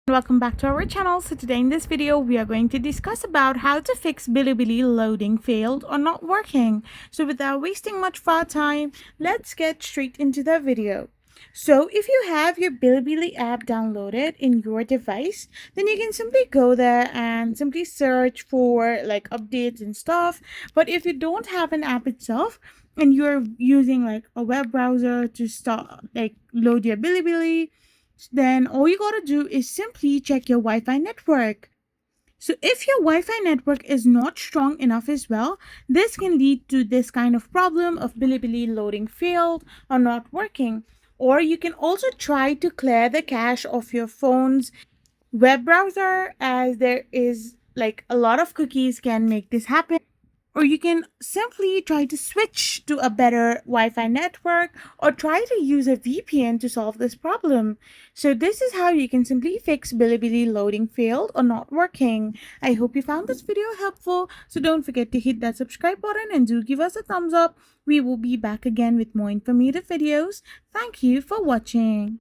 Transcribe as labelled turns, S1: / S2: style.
S1: Welcome back to our channel. So today in this video we are going to discuss about how to fix Bilibili loading failed or not working. So without wasting much of our time, let's get straight into the video. So if you have your Bilibili app downloaded in your device, then you can simply go there and simply search for like updates and stuff. But if you don't have an app itself and you're using like a web browser to start like load your Bilibili, then all you gotta do is simply check your Wi-Fi network. So if your Wi-Fi network is not strong enough as well, this can lead to this kind of problem of Bilibili loading failed or not working. Or you can also try to clear the cache of your phone's web browser, as there is like a lot of cookies can make this happen. Or you can simply try to switch to a better Wi-Fi network or try to use a VPN to solve this problem. So this is how you can simply fix Bilibili loading failed or not working. I hope you found this video helpful. So don't forget to hit that subscribe button and do give us a thumbs up. We will be back again with more informative videos. Thank you for watching.